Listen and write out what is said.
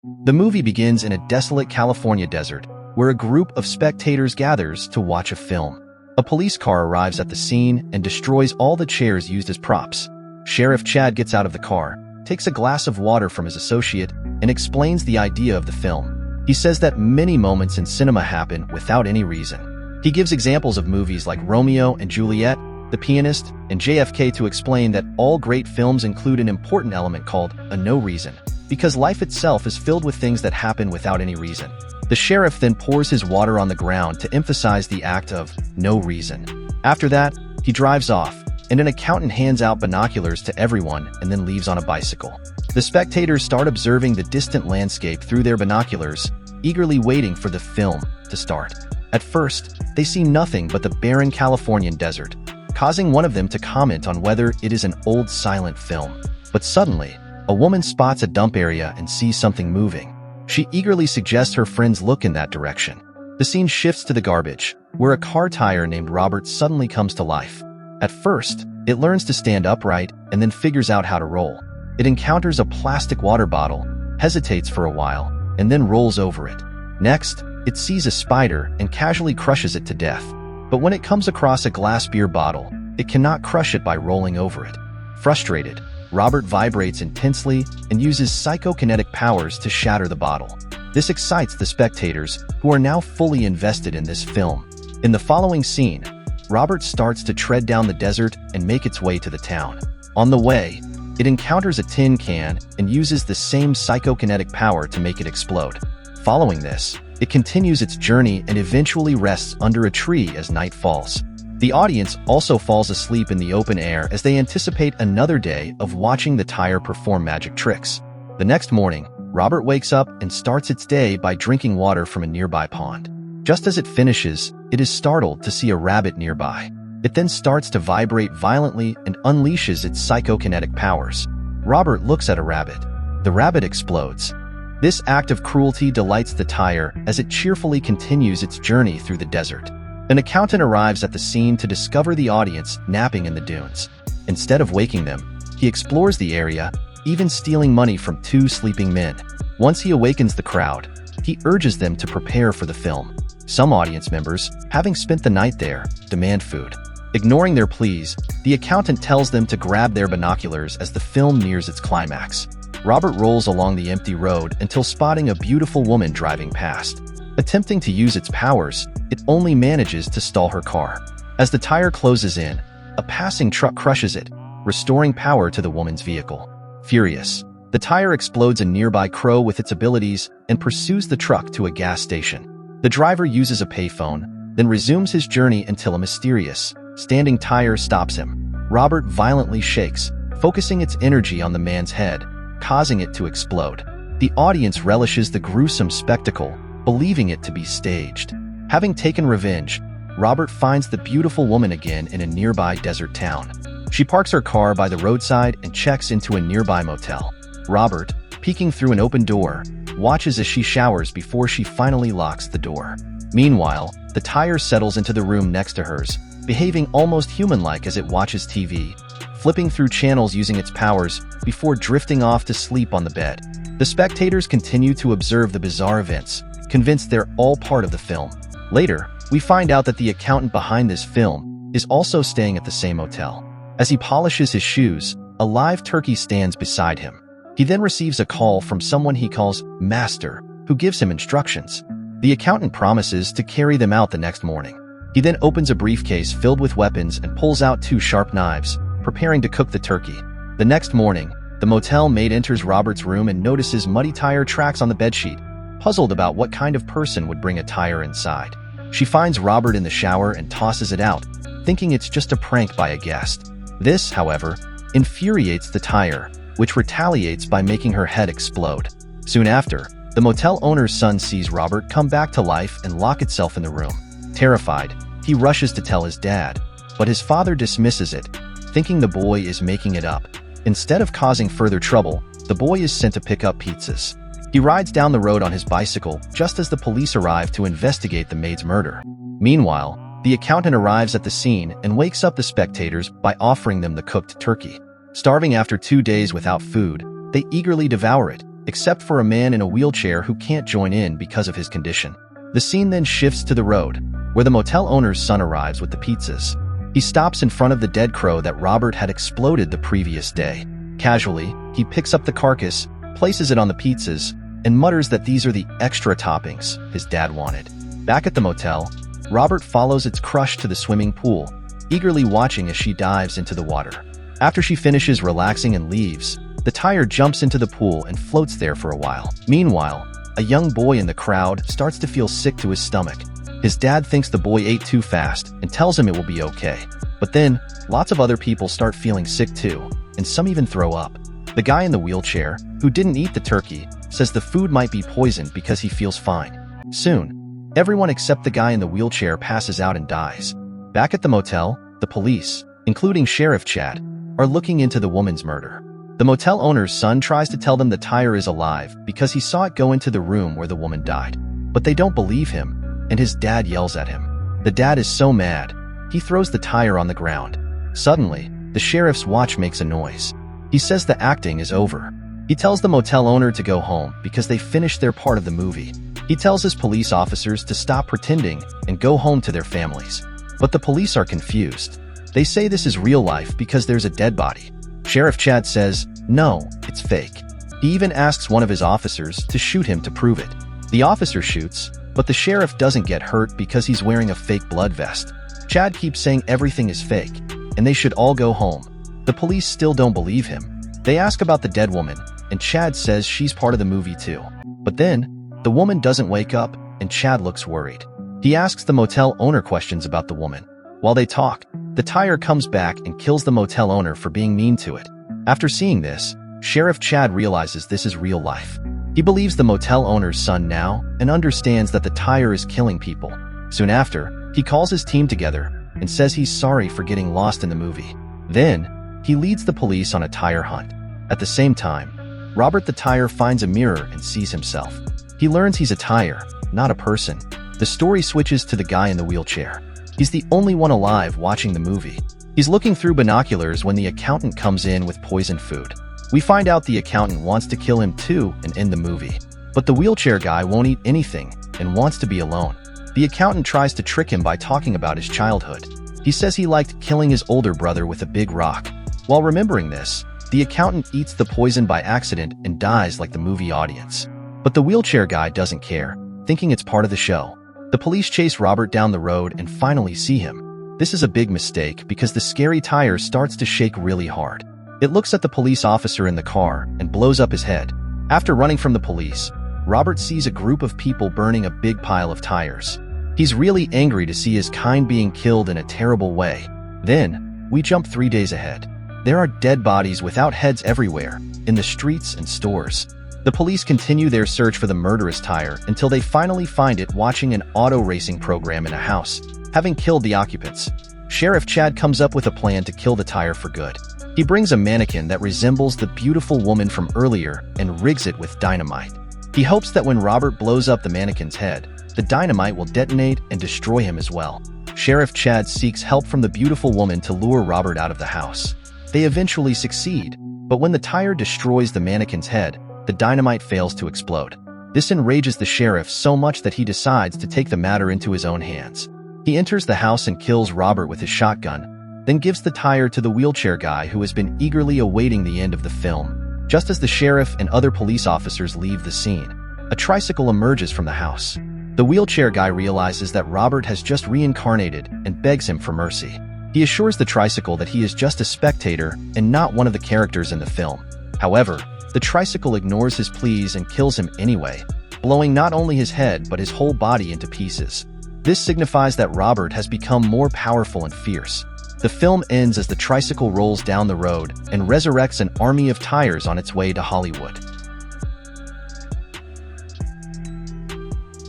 The movie begins in a desolate California desert, where a group of spectators gathers to watch a film. A police car arrives at the scene and destroys all the chairs used as props. Sheriff Chad gets out of the car, takes a glass of water from his associate, and explains the idea of the film. He says that many moments in cinema happen without any reason. He gives examples of movies like Romeo and Juliet, The Pianist, and JFK to explain that all great films include an important element called a no reason, because life itself is filled with things that happen without any reason. The sheriff then pours his water on the ground to emphasize the act of no reason. After that, he drives off, and an accountant hands out binoculars to everyone and then leaves on a bicycle. The spectators start observing the distant landscape through their binoculars, eagerly waiting for the film to start. At first, they see nothing but the barren Californian desert, causing one of them to comment on whether it is an old silent film. But suddenly, a woman spots a dump area and sees something moving. She eagerly suggests her friends look in that direction. The scene shifts to the garbage, where a car tire named Robert suddenly comes to life. At first, it learns to stand upright and then figures out how to roll. It encounters a plastic water bottle, hesitates for a while, and then rolls over it. Next, it sees a spider and casually crushes it to death. But when it comes across a glass beer bottle, it cannot crush it by rolling over it. Frustrated, Robert vibrates intensely and uses psychokinetic powers to shatter the bottle. This excites the spectators, who are now fully invested in this film. In the following scene, Robert starts to tread down the desert and make its way to the town. On the way, it encounters a tin can and uses the same psychokinetic power to make it explode. Following this, it continues its journey and eventually rests under a tree as night falls. The audience also falls asleep in the open air as they anticipate another day of watching the tire perform magic tricks. The next morning, Robert wakes up and starts its day by drinking water from a nearby pond. Just as it finishes, it is startled to see a rabbit nearby. It then starts to vibrate violently and unleashes its psychokinetic powers. Robert looks at a rabbit. The rabbit explodes. This act of cruelty delights the tire as it cheerfully continues its journey through the desert. An accountant arrives at the scene to discover the audience napping in the dunes. Instead of waking them, he explores the area, even stealing money from two sleeping men. Once he awakens the crowd, he urges them to prepare for the film. Some audience members, having spent the night there, demand food. Ignoring their pleas, the accountant tells them to grab their binoculars as the film nears its climax. Robert rolls along the empty road until spotting a beautiful woman driving past. Attempting to use its powers, it only manages to stall her car. As the tire closes in, a passing truck crushes it, restoring power to the woman's vehicle. Furious, the tire explodes a nearby crow with its abilities and pursues the truck to a gas station. The driver uses a payphone, then resumes his journey until a mysterious, standing tire stops him. Robert violently shakes, focusing its energy on the man's head, causing it to explode. The audience relishes the gruesome spectacle, believing it to be staged. Having taken revenge, Robert finds the beautiful woman again in a nearby desert town. She parks her car by the roadside and checks into a nearby motel. Robert, peeking through an open door, watches as she showers before she finally locks the door. Meanwhile, the tire settles into the room next to hers, behaving almost human-like as it watches TV, flipping through channels using its powers before drifting off to sleep on the bed. The spectators continue to observe the bizarre events, convinced they're all part of the film. Later, we find out that the accountant behind this film is also staying at the same motel. As he polishes his shoes, a live turkey stands beside him. He then receives a call from someone he calls Master, who gives him instructions. The accountant promises to carry them out the next morning. He then opens a briefcase filled with weapons and pulls out two sharp knives, preparing to cook the turkey. The next morning, the motel maid enters Robert's room and notices muddy tire tracks on the bedsheet, puzzled about what kind of person would bring a tire inside. She finds Robert in the shower and tosses it out, thinking it's just a prank by a guest. This, however, infuriates the tire, which retaliates by making her head explode. Soon after, the motel owner's son sees Robert come back to life and lock itself in the room. Terrified, he rushes to tell his dad, but his father dismisses it, thinking the boy is making it up. Instead of causing further trouble, the boy is sent to pick up pizzas. He rides down the road on his bicycle just as the police arrive to investigate the maid's murder. Meanwhile, the accountant arrives at the scene and wakes up the spectators by offering them the cooked turkey. Starving after 2 days without food, they eagerly devour it, except for a man in a wheelchair who can't join in because of his condition. The scene then shifts to the road, where the motel owner's son arrives with the pizzas. He stops in front of the dead crow that Robert had exploded the previous day. Casually, he picks up the carcass, places it on the pizzas, and mutters that these are the extra toppings his dad wanted. Back at the motel, Robert follows its crush to the swimming pool, eagerly watching as she dives into the water. After she finishes relaxing and leaves, the tire jumps into the pool and floats there for a while. Meanwhile, a young boy in the crowd starts to feel sick to his stomach. His dad thinks the boy ate too fast and tells him it will be okay. But then, lots of other people start feeling sick too, and some even throw up. The guy in the wheelchair, who didn't eat the turkey, says the food might be poisoned because he feels fine. Soon, everyone except the guy in the wheelchair passes out and dies. Back at the motel, the police, including Sheriff Chad, are looking into the woman's murder. The motel owner's son tries to tell them the tire is alive because he saw it go into the room where the woman died. But they don't believe him, and his dad yells at him. The dad is so mad, he throws the tire on the ground. Suddenly, the sheriff's watch makes a noise. He says the acting is over. He tells the motel owner to go home because they finished their part of the movie. He tells his police officers to stop pretending and go home to their families. But the police are confused. They say this is real life because there's a dead body. Sheriff Chad says, no, it's fake. He even asks one of his officers to shoot him to prove it. The officer shoots, but the sheriff doesn't get hurt because he's wearing a fake blood vest. Chad keeps saying everything is fake, and they should all go home. The police still don't believe him. They ask about the dead woman, and Chad says she's part of the movie too. But then, the woman doesn't wake up, and Chad looks worried. He asks the motel owner questions about the woman. While they talk, the tire comes back and kills the motel owner for being mean to it. After seeing this, Sheriff Chad realizes this is real life. He believes the motel owner's son now and understands that the tire is killing people. Soon after, he calls his team together and says he's sorry for getting lost in the movie. Then, he leads the police on a tire hunt. At the same time, Robert the tire finds a mirror and sees himself. He learns he's a tire, not a person. The story switches to the guy in the wheelchair. He's the only one alive watching the movie. He's looking through binoculars when the accountant comes in with poisoned food. We find out the accountant wants to kill him too and end the movie. But the wheelchair guy won't eat anything and wants to be alone. The accountant tries to trick him by talking about his childhood. He says he liked killing his older brother with a big rock. While remembering this, the accountant eats the poison by accident and dies like the movie audience. But the wheelchair guy doesn't care, thinking it's part of the show. The police chase Robert down the road and finally see him. This is a big mistake because the scary tire starts to shake really hard. It looks at the police officer in the car and blows up his head. After running from the police, Robert sees a group of people burning a big pile of tires. He's really angry to see his kind being killed in a terrible way. Then, we jump 3 days ahead. There are dead bodies without heads everywhere, in the streets and stores. The police continue their search for the murderous tire until they finally find it watching an auto racing program in a house, having killed the occupants. Sheriff Chad comes up with a plan to kill the tire for good. He brings a mannequin that resembles the beautiful woman from earlier and rigs it with dynamite. He hopes that when Robert blows up the mannequin's head, the dynamite will detonate and destroy him as well. Sheriff Chad seeks help from the beautiful woman to lure Robert out of the house. They eventually succeed, but when the tire destroys the mannequin's head, the dynamite fails to explode. This enrages the sheriff so much that he decides to take the matter into his own hands. He enters the house and kills Robert with his shotgun, then gives the tire to the wheelchair guy who has been eagerly awaiting the end of the film. Just as the sheriff and other police officers leave the scene, a tricycle emerges from the house. The wheelchair guy realizes that Robert has just reincarnated and begs him for mercy. He assures the tricycle that he is just a spectator and not one of the characters in the film. However, the tricycle ignores his pleas and kills him anyway, blowing not only his head but his whole body into pieces. This signifies that Robert has become more powerful and fierce. The film ends as the tricycle rolls down the road and resurrects an army of tires on its way to Hollywood.